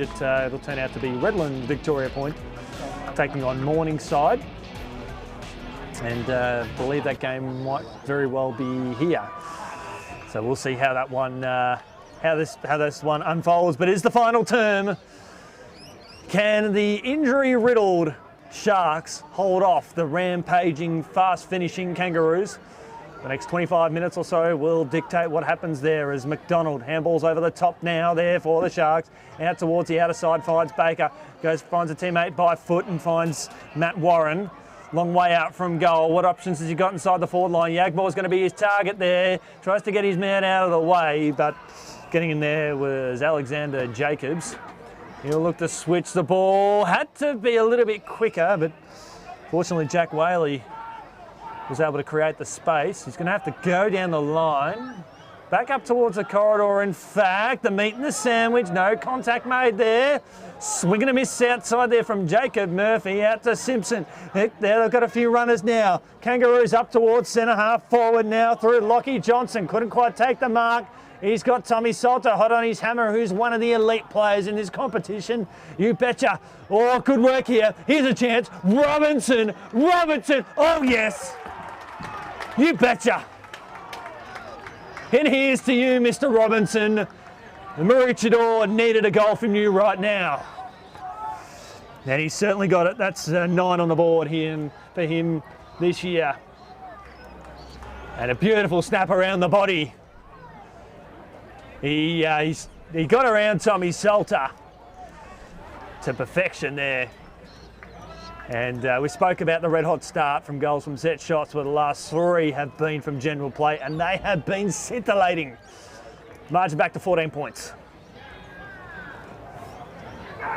stage, it'll turn out to be Redland Victoria Point taking on Morningside. And I believe that game might very well be here. So we'll see how that one, how this one unfolds. But it's the final term. Can the injury-riddled Sharks hold off the rampaging, fast-finishing Kangaroos? The next 25 minutes or so will dictate what happens there as McDonald handballs over the top now there for the Sharks. Out towards the outer side, finds Baker, finds a teammate by foot and finds Matt Warren. Long way out from goal. What options has he got inside the forward line? Yagmore's going to be his target there. Tries to get his man out of the way, but getting in there was Alexander Jacobs. He'll look to switch the ball. Had to be a little bit quicker, but fortunately Jack Whaley was able to create the space. He's going to have to go down the line. Back up towards the corridor, in fact. The meat and the sandwich. No contact made there. Swing and a miss outside there from Jacob Murphy. Out to Simpson. There, they've got a few runners now. Kangaroos up towards centre half forward now through Lockie Johnson. Couldn't quite take the mark. He's got Tommy Salter hot on his hammer, who's one of the elite players in this competition. You betcha. Oh, good work here. Here's a chance. Robinson. Oh, yes. You betcha. And here's to you, Mr. Robinson. The Maroochydore needed a goal from you right now. And he's certainly got it. That's 9 on the board here for him this year. And a beautiful snap around the body. He got around Tommy Salter to perfection there. And we spoke about the red-hot start from goals from set shots, where the last 3 have been from general play, and they have been scintillating. Margin back to 14 points.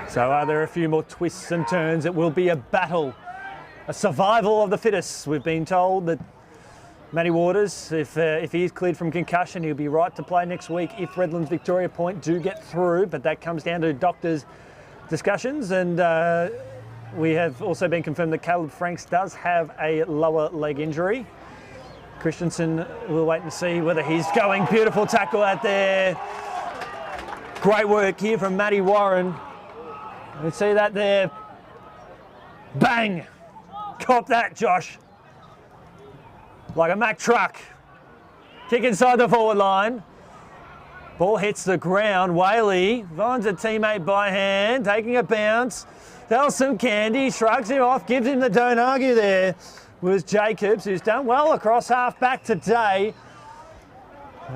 So are there a few more twists and turns? It will be a battle, a survival of the fittest. We've been told that Matty Waters, if he is cleared from concussion, he'll be right to play next week if Redlands Victoria Point do get through, but that comes down to doctors' discussions. And we have also been confirmed that Caleb Franks does have a lower leg injury. Christensen, we'll wait and see whether he's going. Beautiful tackle out there. Great work here from Matty Warren. You see that there. Bang! Cop that, Josh. Like a Mack truck. Kick inside the forward line. Ball hits the ground. Whaley finds a teammate by hand, taking a bounce. Tells some candy, shrugs him off, gives him the don't argue there. Was Jacobs, who's done well across half back today.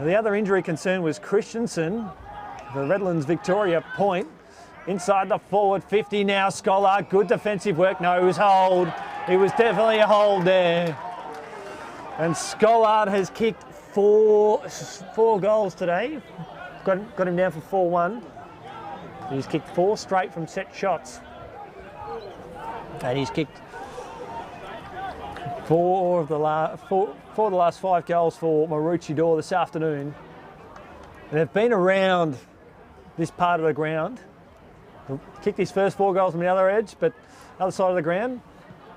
The other injury concern was Christensen, the Redlands Victoria Point. Inside the forward 50 now, Scholar. Good defensive work. No, it was hold. It was definitely a hold there. And Scholar has kicked four goals today. Got him down for 4-1. He's kicked 4 straight from set shots. And he's kicked 4 of the last 5 goals for Maroochydore this afternoon. And they've been around this part of the ground. Kicked his first 4 goals from the other edge, but other side of the ground,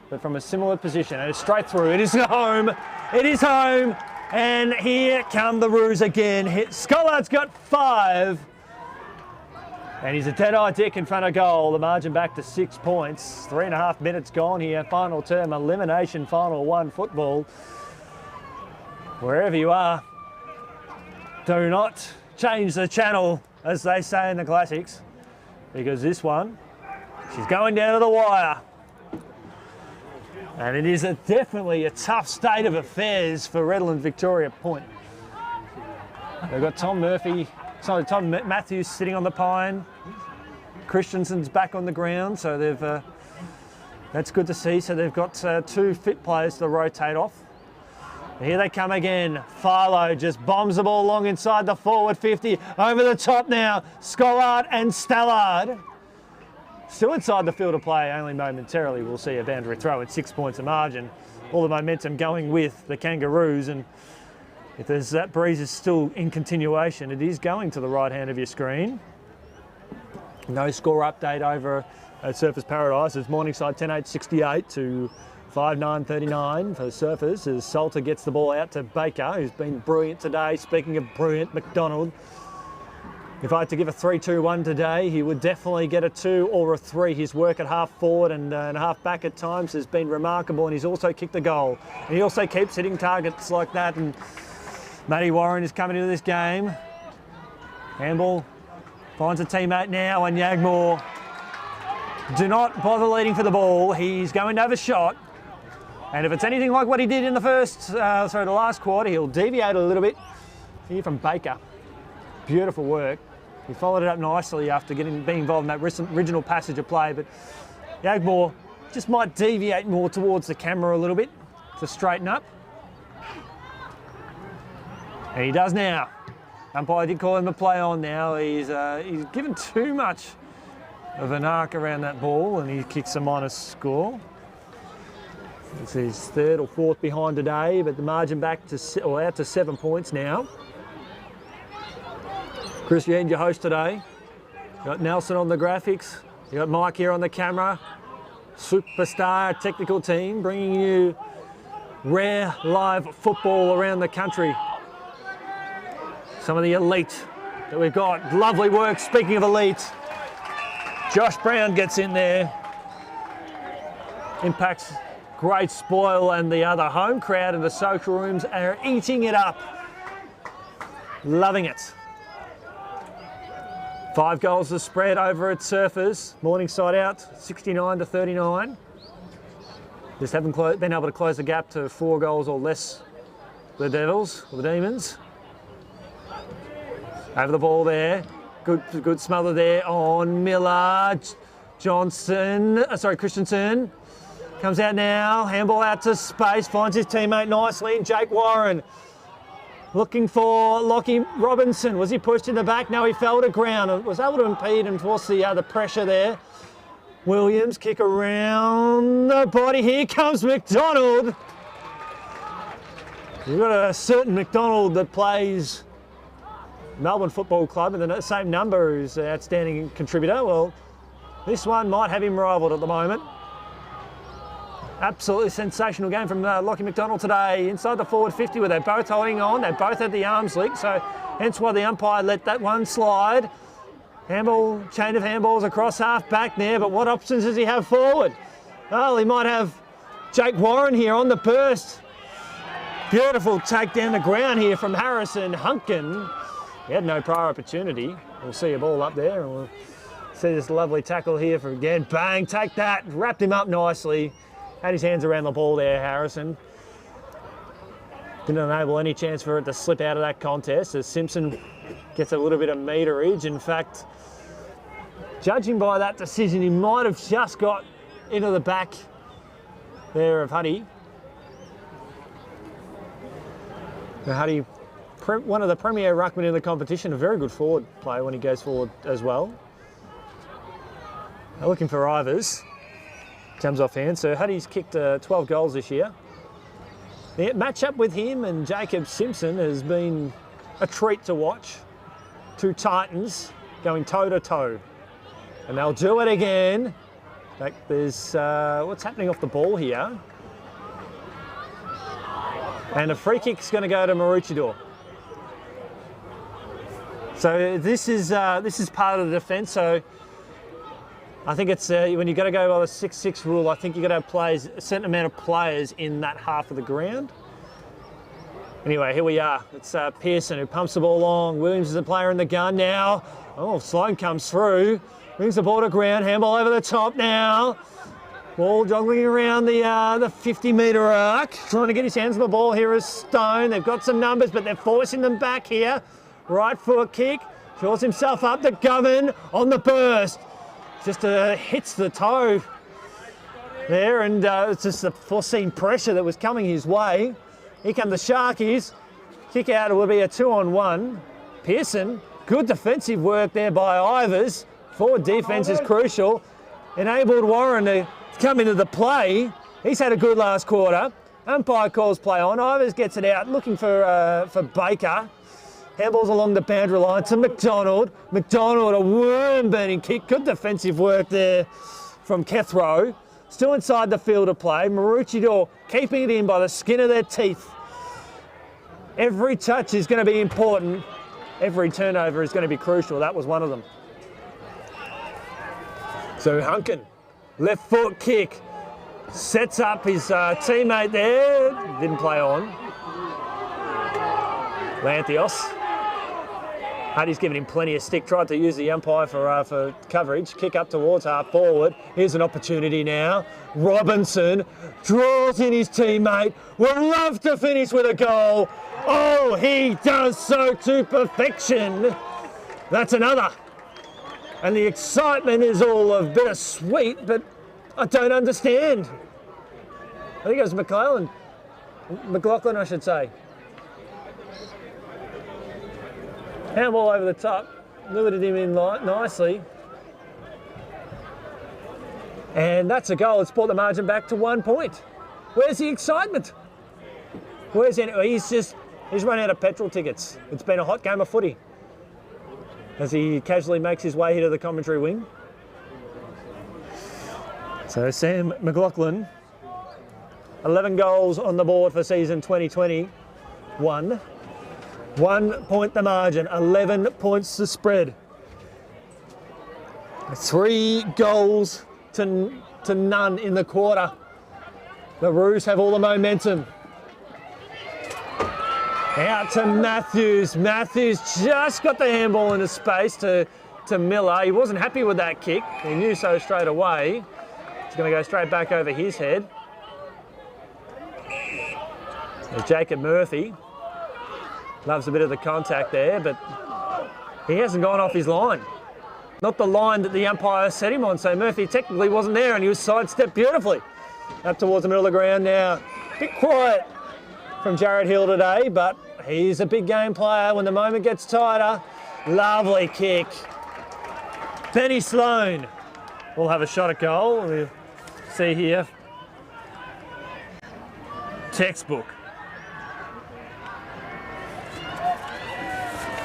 but from a similar position. And it's straight through. It is home. It is home. And here come the Roos again. Schollard's got 5. And he's a dead-eye dick in front of goal. The margin back to 6 points. 3.5 minutes gone here. Final term, elimination, final 1 football. Wherever you are, do not change the channel, as they say in the classics, because this one, she's going down to the wire. And it is definitely a tough state of affairs for Redland Victoria Point. They've got Tom Matthews sitting on the pine. Christensen's back on the ground, so that's good to see. So they've got 2 fit players to rotate off. Here they come again. Philo just bombs the ball long inside the forward 50. Over the top now, Schollard and Stallard. Still inside the field of play, only momentarily. We'll see a boundary throw at 6 points of margin. All the momentum going with the Kangaroos, and if that breeze is still in continuation, it is going to the right hand of your screen. No score update over at Surfers Paradise. It's Morningside 10-8-68 to 5-9-39 for the Surfers as Salter gets the ball out to Baker, who's been brilliant today. Speaking of brilliant, McDonald If I had to give a 3-2-1 today, he would definitely get a 2 or a 3. His work at half forward and half back at times has been remarkable, and he's also kicked a goal. And he also keeps hitting targets like that. And Matty Warren is coming into this game. Handball finds a teammate now, and Yagmore. Do not bother leading for the ball. He's going to have a shot. And if it's anything like what he did in the the last quarter, he'll deviate a little bit. Here from Baker. Beautiful work. He followed it up nicely after being involved in that original passage of play, but Yagmore just might deviate more towards the camera a little bit to straighten up. And he does now. Umpire did call him a play on now. He's given too much of an arc around that ball, and he kicks a minus score. It's his 3rd or 4th behind today, but the margin back to out to 7 points now. Chris Yeen, your host today. You got Nelson on the graphics. You got Mike here on the camera. Superstar technical team bringing you rare live football around the country. Some of the elite that we've got. Lovely work. Speaking of elite, Josh Brown gets in there. Impact's great spoil, and the other home crowd in the social rooms are eating it up. Loving it. 5 goals to spread over at Surfers. Morningside out 69-39. Just haven't been able to close the gap to 4 goals or less. The Devils, or the Demons. Over the ball there. Good smother there on Miller. Christensen. Comes out now. Handball out to space. Finds his teammate nicely. And Jake Warren. Looking for Lockie Robinson. Was he pushed in the back? No, he fell to ground. Was able to impede and force the pressure there. Williams kick around the body. Here comes McDonald. We've got a certain McDonald that plays Melbourne Football Club and the same number who's an outstanding contributor. Well, this one might have him rivalled at the moment. Absolutely sensational game from Lockie McDonald today inside the forward 50 where they're both holding on. They both had the arms link, so hence why the umpire let that one slide. Handball, chain of handballs across half back there, but what options does he have forward? Well, he might have Jake Warren here on the burst. Beautiful take down the ground here from Harrison Hunkin. He had no prior opportunity. We'll see a ball up there, and we'll see this lovely tackle here for again. Bang, take that, wrapped him up nicely. Had his hands around the ball there, Harrison. Didn't enable any chance for it to slip out of that contest as Simpson gets a little bit of meterage. In fact, judging by that decision, he might have just got into the back there of Huddy. Huddy, one of the premier ruckmen in the competition, a very good forward player when he goes forward as well. They're looking for Ivers. Comes off hand. So Huddy's kicked 12 goals this year. The match-up with him and Jacob Simpson has been a treat to watch. 2 Titans going toe-to-toe. And they'll do it again. In fact, there's what's happening off the ball here. And a free kick's going to go to Maroochydore. So this is part of the defence. So I think it's when you've got to go by the 6-6 rule, I think you've got to have players, a certain amount of players in that half of the ground. Anyway, here we are. It's Pearson who pumps the ball along. Williams is the player in the gun now. Oh, Sloan comes through. Brings the ball to ground. Handball over the top now. Ball joggling around the 50-metre arc. Trying to get his hands on the ball here is Stone. They've got some numbers, but they're forcing them back here. Right foot kick. Draws himself up to Govan on the burst. Just hits the toe there, and it's just the foreseen pressure that was coming his way. Here come the Sharkies. Kick out, it will be a 2-on-1. Pearson, good defensive work there by Ivers. Forward defence is crucial. Enabled Warren to come into the play. He's had a good last quarter. Umpire calls play on. Ivers gets it out, looking for Baker. Handballs along the boundary line to McDonald. McDonald, a worm-burning kick. Good defensive work there from Kethrow. Still inside the field of play. Maroochydore keeping it in by the skin of their teeth. Every touch is going to be important every turnover is going to be crucial. That was one of them. So Hunkin, left foot kick, sets up his teammate there, didn't play on. Lanthios. Huddy's given him plenty of stick, tried to use the umpire for coverage. Kick up towards half forward. Here's an opportunity now. Robinson draws in his teammate. Would love to finish with a goal. Oh, he does so to perfection. That's another. And the excitement is all a bit of sweet, but I don't understand. I think it was McLaughlin, I should say. Handball over the top, limited him in nicely. And that's a goal. It's brought the margin back to 1 point. Where's the excitement? He's run out of petrol tickets. It's been a hot game of footy. As he casually makes his way here to the commentary wing. So Sam McLaughlin, 11 goals on the board for season 2021. 1 point the margin, 11 points the spread. 3 goals to none in the quarter. The Roos have all the momentum. Out to Matthews. Matthews just got the handball into space to Miller. He wasn't happy with that kick. He knew so straight away. It's going to go straight back over his head. There's Jacob Murphy. Loves a bit of the contact there, but he hasn't gone off his line. Not the line that the umpire set him on, so Murphy technically wasn't there and he was sidestepped beautifully. Up towards the middle of the ground now. A bit quiet from Jared Hill today, but he's a big game player when the moment gets tighter. Lovely kick. Benny Sloan will have a shot at goal. We'll see here. Textbook.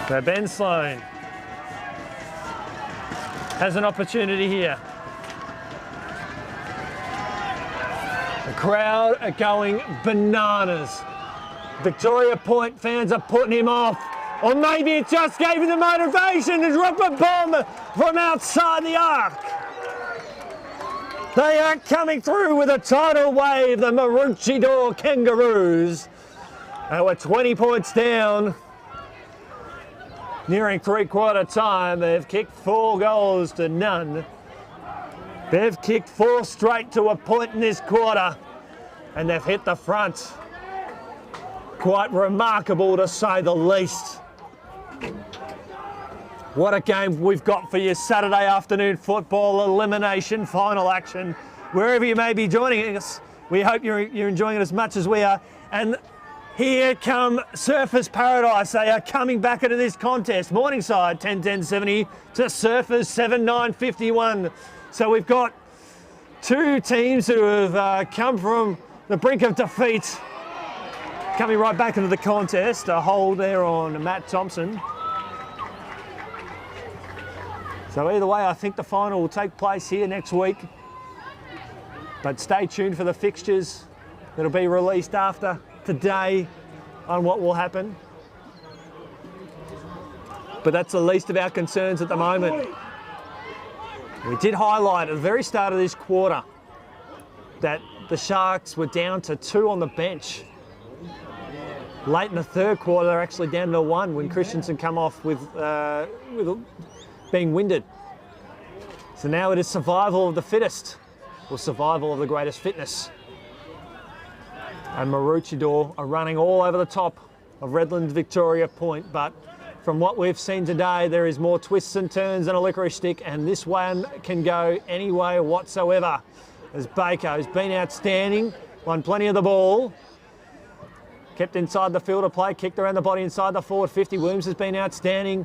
So Ben Sloan has an opportunity here. The crowd are going bananas. Victoria Point fans are putting him off. Or maybe it just gave him the motivation to drop a bomb from outside the arc. They are coming through with a tidal wave, the Maroochydore Kangaroos. They were 20 points down. Nearing three-quarter time, they've kicked 4 goals to none. They've kicked 4 straight to a point in this quarter, and they've hit the front. Quite remarkable to say the least. What a game we've got for you. Saturday afternoon football, elimination, final action. Wherever you may be joining us, we hope you're enjoying it as much as we are. And here come Surfers Paradise. They are coming back into this contest. Morningside 10-10-70 to Surfers 7-9-51. So we've got 2 teams who have come from the brink of defeat, coming right back into the contest. A hold there on Matt Thompson. So either way, I think the final will take place here next week. But stay tuned for the fixtures that'll be released after today on what will happen. But that's the least of our concerns at the moment. We did highlight at the very start of this quarter that the Sharks were down to 2 on the bench. Late in the third quarter, they're actually down to 1 when Christensen come off with being winded. So now it is survival of the fittest, or survival of the greatest fitness. And Maroochydore are running all over the top of Redland Victoria Point, but from what we've seen today, there is more twists and turns than a licorice stick, and this one can go any way whatsoever. As Baker has been outstanding, won plenty of the ball, kept inside the field of play, kicked around the body inside the forward 50. Williams has been outstanding.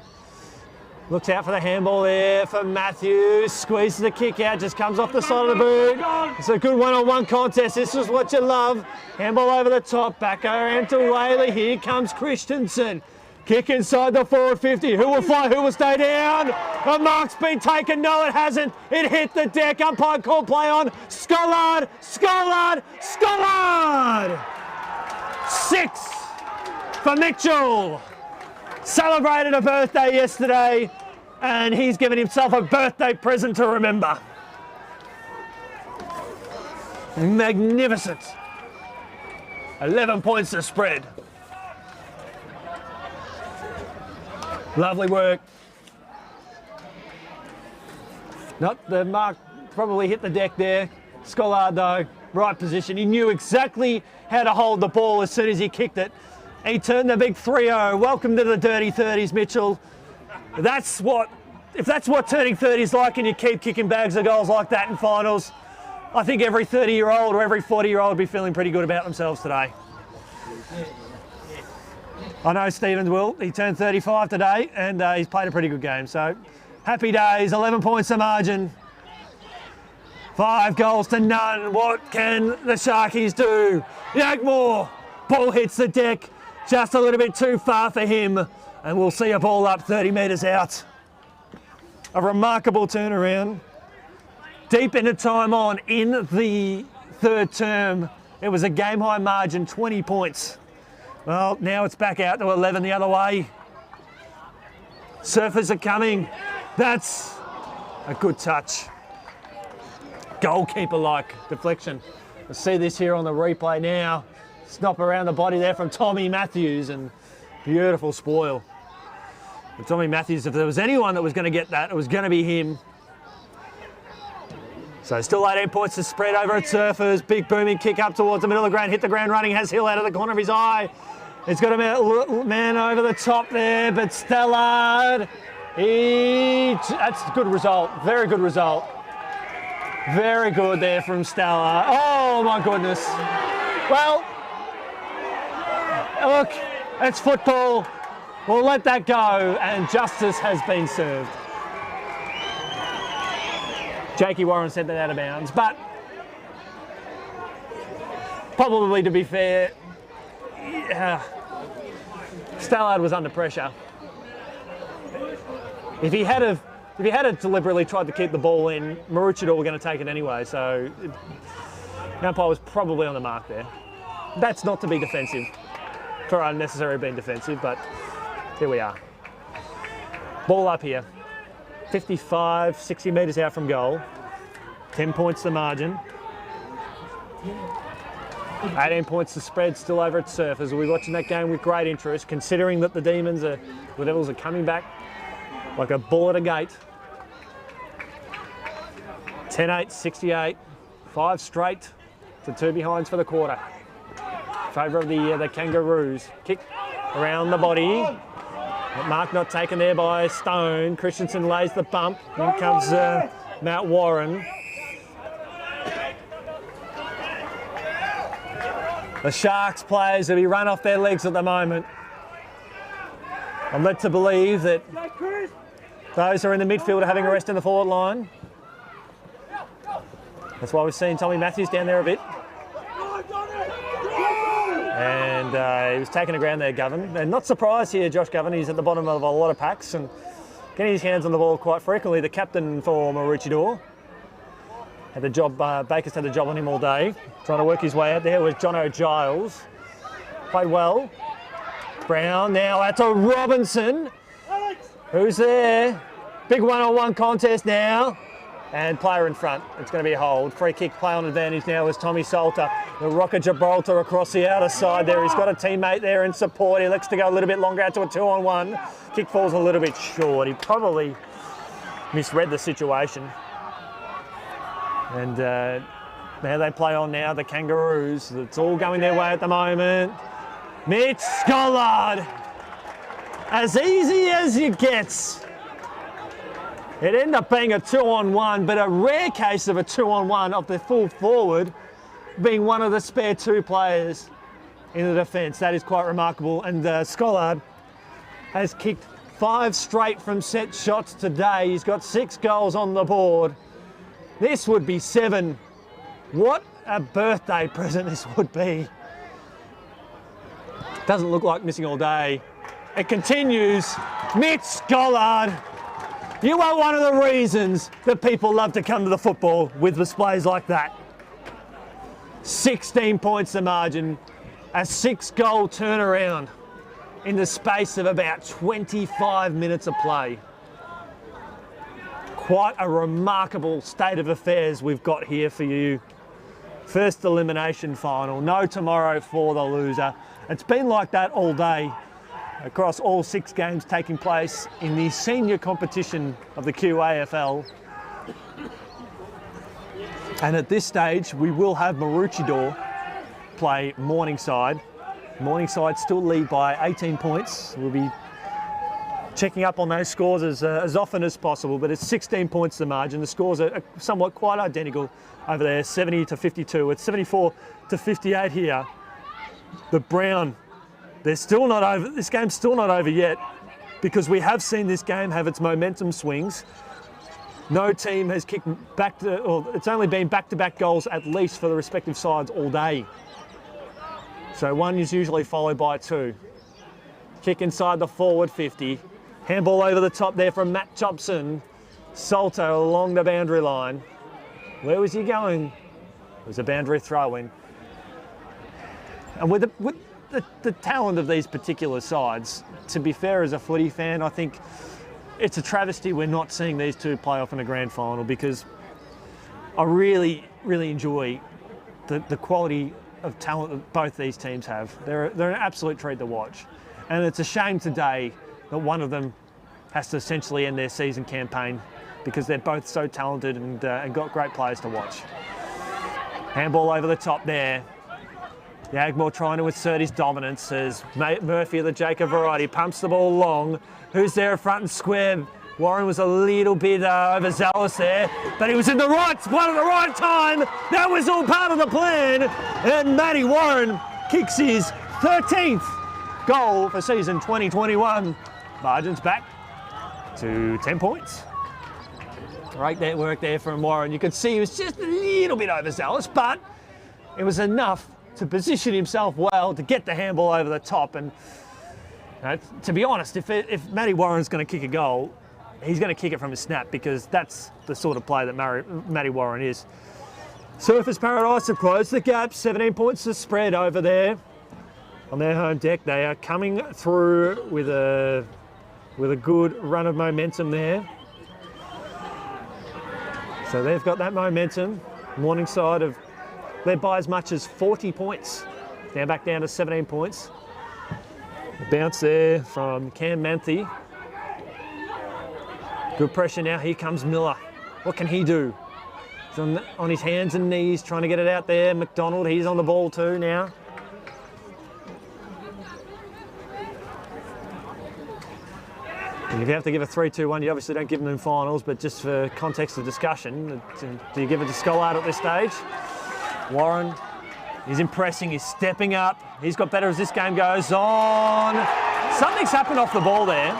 Looks out for the handball there for Matthews. Squeezes the kick out, just comes off the side of the boot. It's a good one-on-one contest. This is what you love. Handball over the top, back around to Whaley. Here comes Christensen. Kick inside the forward 50. Who will fly? Who will stay down? A mark's been taken. No, it hasn't. It hit the deck. Umpire called play on. Scollard! Scollard! Scollard! 6 for Mitchell. celebrated a birthday yesterday, and he's given himself a birthday present to remember. Magnificent. 11 points to spread. Lovely work. Not the mark, probably hit the deck there. Scollard though, right position. He knew exactly how to hold the ball as soon as he kicked it. He turned the big 3-0. Welcome to the dirty 30s, Mitchell. If that's what turning 30 is like, and you keep kicking bags of goals like that in finals, I think every 30-year-old or every 40-year-old would be feeling pretty good about themselves today. I know Stevens will. He turned 35 today, and he's played a pretty good game. So, happy days. 11 points to margin. 5 goals to none. What can the Sharkies do? Yagmore. Ball hits the deck. Just a little bit too far for him. And we'll see a ball up 30 metres out. A remarkable turnaround. Deep into time on in the third term. It was a game-high margin, 20 points. Well, now it's back out to 11 the other way. Surfers are coming. That's a good touch. Goalkeeper-like deflection. We'll see this here on the replay now. Snop around the body there from Tommy Matthews, and beautiful spoil. But Tommy Matthews, if there was anyone that was going to get that, it was going to be him. So still 18 points to spread over at Surfers. Big booming kick up towards the middle of the ground. Hit the ground running. Has Hill out of the corner of his eye. He's got a man over the top there, but Stellard. That's a good result. Very good result. Very good there from Stellard. Oh my goodness. Well, look, it's football. We'll let that go, and justice has been served. Jakey Warren sent that out of bounds, but probably, to be fair, Stallard was under pressure. If he had deliberately tried to keep the ball in, Maroochydore were going to take it anyway, so the umpire was probably on the mark there. That's not to be defensive, for unnecessarily being defensive, but here we are. Ball up here. 55, 60 metres out from goal. 10 points the margin. 18 points to spread, still over at Surfers. We'll be watching that game with great interest, considering that the Devils are coming back like a bull at a gate. 10-8, 68. 5 straight to 2 behinds for the quarter. Favour of the Kangaroos. Kick around the body. Mark not taken there by Stone. Christensen lays the bump. In comes Matt Warren. The Sharks players will be run off their legs at the moment. I'm led to believe that those who are in the midfield are having a rest in the forward line. That's why we've seen Tommy Matthews down there a bit. And he was taking a ground there, Govan. And not surprised here, Josh Govan. He's at the bottom of a lot of packs and getting his hands on the ball quite frequently. The captain for Maroochydore had the job. Baker's had the job on him all day, trying to work his way out there with Jono Giles. Played well. Brown now out to Robinson. Who's there? Big one-on-one contest now. And player in front. It's going to be a hold. Free kick, play on advantage now is Tommy Salter. The Rock of Gibraltar across the outer side there. He's got a teammate there in support. He looks to go a little bit longer out to a 2-on-1. Kick falls a little bit short. He probably misread the situation. And now they play on now, the Kangaroos. It's all going their way at the moment. Mitch Scollard. As easy as it gets. It ended up being a 2-on-1, but a rare case of a 2-on-1 of the full forward being one of the spare 2 players in the defence. That is quite remarkable. And Scollard has kicked 5 straight from set shots today. He's got 6 goals on the board. This would be 7. What a birthday present this would be. Doesn't look like missing all day. It continues. Mitch Scollard. You are one of the reasons that people love to come to the football with displays like that. 16 points the margin, a 6-goal turnaround. in the space of about 25 minutes of play. Quite a remarkable state of affairs we've got here for you. First elimination final, no tomorrow for the loser. It's been like that all day across all 6 games taking place in the senior competition of the QAFL. And at this stage, we will have Maroochydore play Morningside. Morningside still lead by 18 points. We'll be checking up on those scores as often as possible, but it's 16 points the margin. The scores are somewhat quite identical over there, 70 to 52. It's 74 to 58 here. The Brown, they're still not over. This game's still not over yet because we have seen this game have its momentum swings. No team has kicked back to, or it's only been back-to-back goals at least for the respective sides all day. So one is usually followed by 2. Kick inside the forward 50. Handball over the top there from Matt Jobson. Salto along the boundary line. Where was he going? It was a boundary throw-in. And with the talent of these particular sides, to be fair as a footy fan, I think it's a travesty we're not seeing these two play off in a grand final, because I really, really enjoy the quality of talent that both these teams have. They're an absolute treat to watch. And it's a shame today that one of them has to essentially end their season campaign because they're both so talented and got great players to watch. Handball over the top there. Yagmore trying to assert his dominance as Murphy of the Jacob variety pumps the ball long. Who's there front and square? Warren was a little bit overzealous there, but he was in the right spot at the right time. That was all part of the plan. And Matty Warren kicks his 13th goal for season 2021. Margins back to 10 points. Great that work there from Warren. You could see he was just a little bit overzealous, but it was enough to position himself well to get the handball over the top. And to be honest, if Matty Warren's going to kick a goal, he's going to kick it from his snap, because that's the sort of play that Matty Warren is. Surfers Paradise have closed the gap. 17 points to spread over there on their home deck. They are coming through with a good run of momentum there. So they've got that momentum. Morningside have led by as much as 40 points. Now back down to 17 points. A bounce there from Cam Manthe. Good pressure now. Here comes Miller. What can he do? He's on his hands and knees trying to get it out there. McDonald, he's on the ball too now. And if you have to give a 3-2-1, you obviously don't give them in finals, but just for context of discussion, do you give it to Scollard at this stage? Warren, he's impressing, he's stepping up. He's got better as this game goes on. Something's happened off the ball there.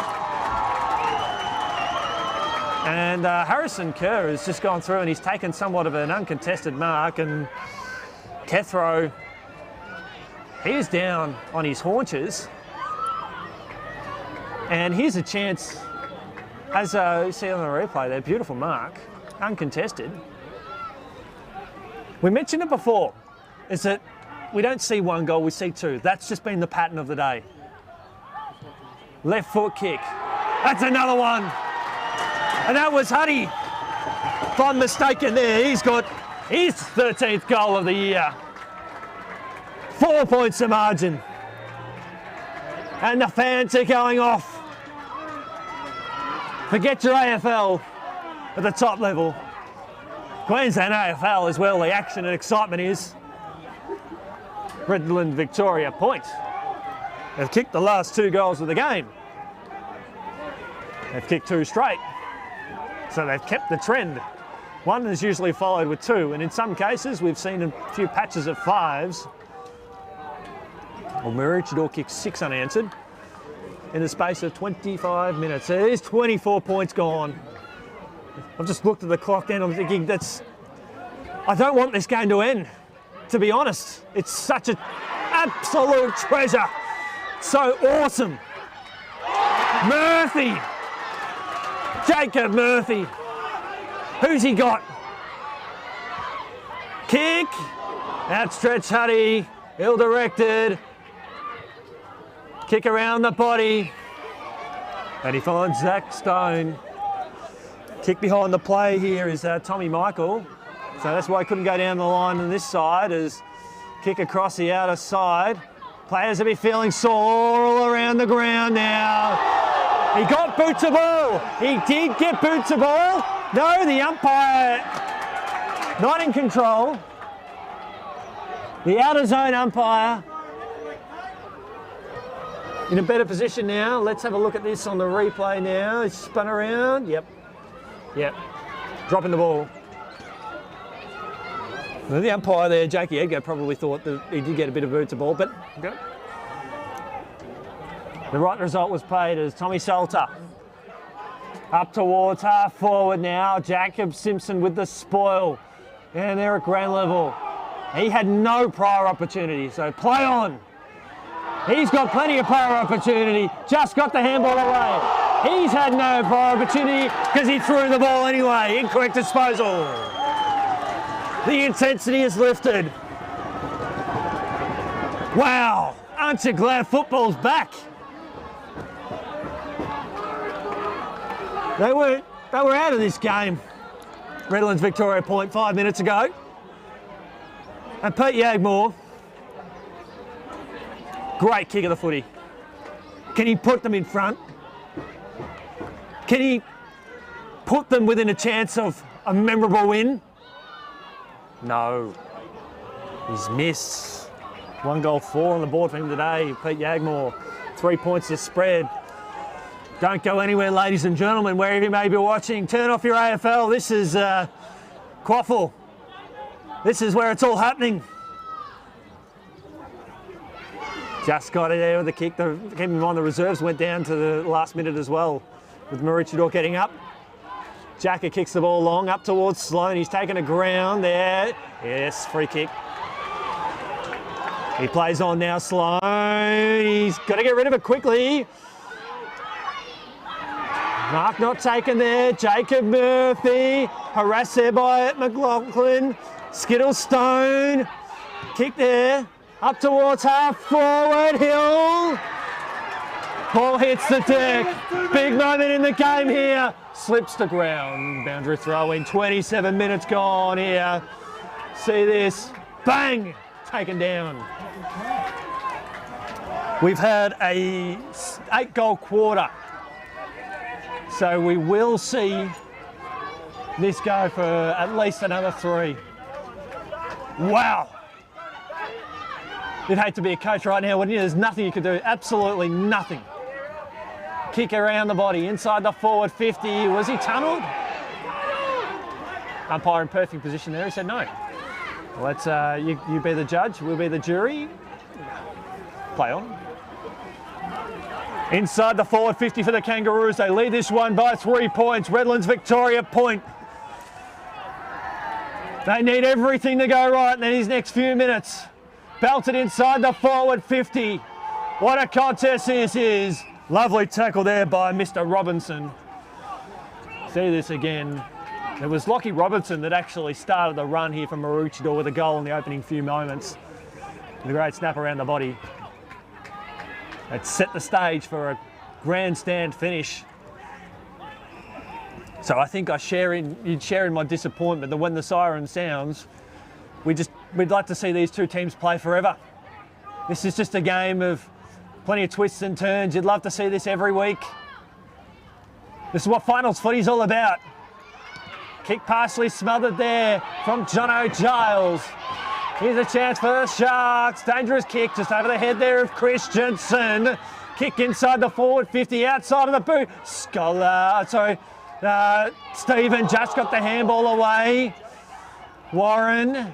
And Harrison Kerr has just gone through and he's taken somewhat of an uncontested mark, and Kethro, he is down on his haunches. And here's a chance, as you see on the replay there, beautiful mark, uncontested. We mentioned it before, is that we don't see one goal, we see 2. That's just been the pattern of the day. Left foot kick, that's another one. And that was Huddy, if I'm mistaken there, he's got his 13th goal of the year. 4 points of margin. And the fans are going off. Forget your AFL at the top level. Queensland AFL is where all the action and excitement is. Redland Victoria Point. They've kicked the last 2 goals of the game. They've kicked 2 straight. So they've kept the trend. 1 is usually followed with 2, and in some cases we've seen a few patches of 5s. Well, Maroochydore kicked 6 unanswered in the space of 25 minutes. There's 24 points gone. I've just looked at the clock then, I'm thinking I don't want this game to end, to be honest. It's such an absolute treasure. So awesome. Murphy. Jacob Murphy. Who's he got? Kick. Outstretched Huddy. Ill-directed. Kick around the body. And he finds Zach Stone. Kick behind the play here is Tommy Michael. So that's why he couldn't go down the line on this side, as kick across the outer side. Players will be feeling sore all around the ground now. He got boot to ball. He did get boot to ball. No, the umpire not in control. The outer zone umpire in a better position now. Let's have a look at this on the replay now. It's spun around. Yep. Dropping the ball. Well, the umpire there, Jakey Edgar, probably thought that he did get a bit of boot to ball, but okay. The right result was paid as Tommy Salter up towards half forward now. Jacob Simpson with the spoil. And they're at ground level. He had no prior opportunity, so play on. He's got plenty of prior opportunity, just got the handball away. He's had no prior opportunity because he threw the ball anyway. Incorrect disposal. The intensity is lifted. Wow, aren't you glad football's back? They were out of this game. Redlands Victoria Point 5 minutes ago. And Pete Yagmore, great kick of the footy. Can he put them in front? Can he put them within a chance of a memorable win? No. He's missed. 1 goal 4 on the board for him today. Pete Yagmore, 3 points to spread. Don't go anywhere, ladies and gentlemen, wherever you may be watching. Turn off your AFL. This is Quaffle. This is where it's all happening. Just got it there with the kick. Keep in mind the reserves went down to the last minute as well, with Maroochydore getting up. Jacka kicks the ball long up towards Sloan. He's taken a ground there. Yes, free kick. He plays on now, Sloan. He's got to get rid of it quickly. Mark not taken there. Jacob Murphy. Harassed there by McLaughlin. Skittle Stone. Kick there. Up towards half forward. Hill. Ball hits the deck. Big moment in the game here. Slips to ground. Boundary throw in. 27 minutes gone here. See this. Bang. Taken down. We've had a 8-goal quarter. So we will see this go for at least another 3. Wow. You'd hate to be a coach right now, wouldn't you? There's nothing you could do. Absolutely nothing. Kick around the body, inside the forward 50. Was he tunnelled? Umpire in perfect position there. He said no. Let's you be the judge, we'll be the jury. Play on. Inside the forward 50 for the Kangaroos. They lead this one by 3 points. Redlands Victoria Point. They need everything to go right in these next few minutes. Belted inside the forward 50. What a contest this is. Lovely tackle there by Mr. Robinson. See this again. It was Lockie Robinson that actually started the run here from Maroochydore with a goal in the opening few moments. The great snap around the body. It set the stage for a grandstand finish. So I think you'd share in my disappointment that when the siren sounds, we'd like to see these two teams play forever. This is just a game of plenty of twists and turns. You'd love to see this every week. This is what finals footy's all about. Kick partially smothered there from Jono Giles. Here's a chance for the Sharks. Dangerous kick just over the head there of Christensen. Kick inside the forward 50, outside of the boot. Stephen just got the handball away. Warren.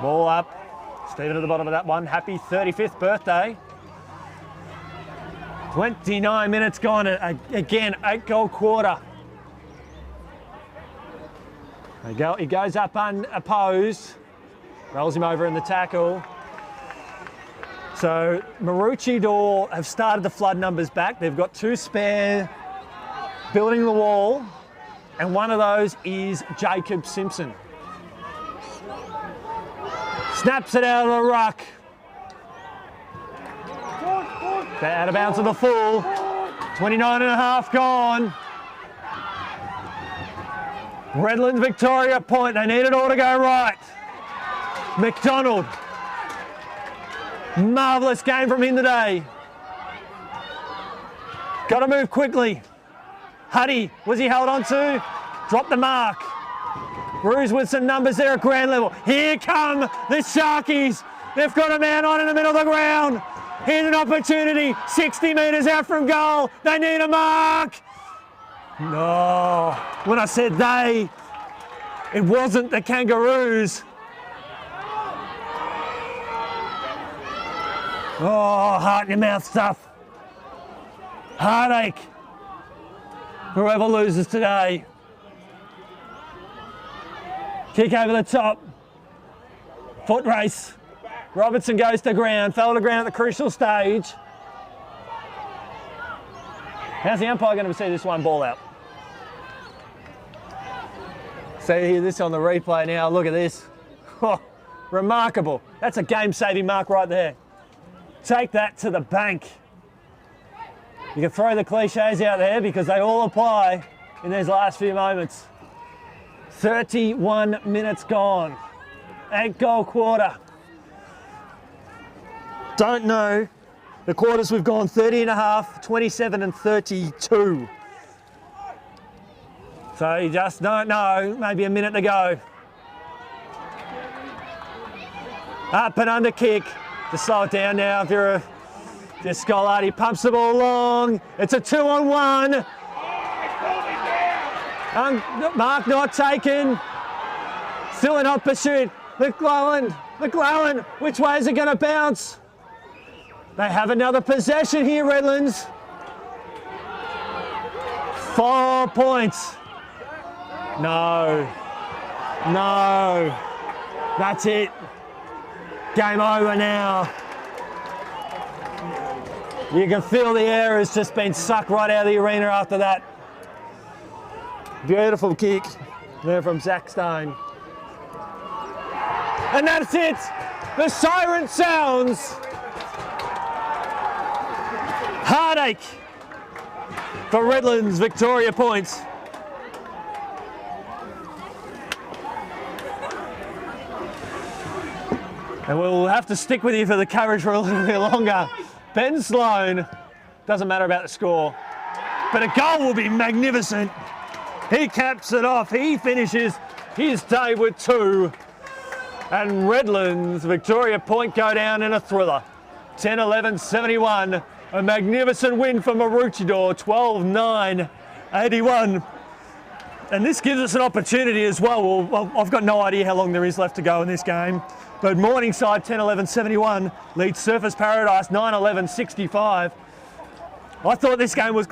Ball up. Stephen at the bottom of that one. Happy 35th birthday. 29 minutes gone. Again, 8-goal quarter. He goes up unopposed, rolls him over in the tackle. So Maroochydore have started to flood numbers back. They've got 2 spare building the wall, and one of those is Jacob Simpson. Snaps it out of the ruck. Out of bounds to the full. 29 and a half gone. Redlands Victoria point. They need it all to go right. McDonald. Marvellous game from him today. Got to move quickly. Huddy, was he held on to? Dropped the mark. Roos with some numbers there at ground level. Here come the Sharkies. They've got a man on in the middle of the ground. Here's an opportunity. 60 metres out from goal. They need a mark. No. When I said they, it wasn't the Kangaroos. Oh, heart in your mouth stuff. Heartache. Whoever loses today. Kick over the top. Foot race. Robertson goes to ground. Fell to ground at the crucial stage. How's the umpire going to see this one ball out? See this on the replay now. Look at this. Oh, remarkable. That's a game-saving mark right there. Take that to the bank. You can throw the cliches out there because they all apply in these last few moments. 31 minutes gone. 8-goal quarter. Don't know. The quarters we've gone 30 and a half, 27 and 32. So you just don't know. Maybe a minute to go. Up and under kick. Just slow it down now if you're this Scolari pumps the ball long. It's a 2-on-1. Mark not taken. Still in hot pursuit. McGlowan. Which way is it going to bounce? They have another possession here, Redlands. 4 points. No. That's it. Game over now. You can feel the air has just been sucked right out of the arena after that. Beautiful kick there from Zach Stone. And that's it. The siren sounds. Heartache for Redlands Victoria points. And we'll have to stick with you for the coverage for a little bit longer. Ben Sloan, doesn't matter about the score, but a goal will be magnificent. He caps it off. He finishes his day with 2. And Redlands Victoria point go down in a thriller. 10-11-71. A magnificent win for Maroochydore, 12-9-81. And this gives us an opportunity as well. Well, I've got no idea how long there is left to go in this game. But Morningside 10-11-71 leads Surfers Paradise 9-11-65. I thought this game was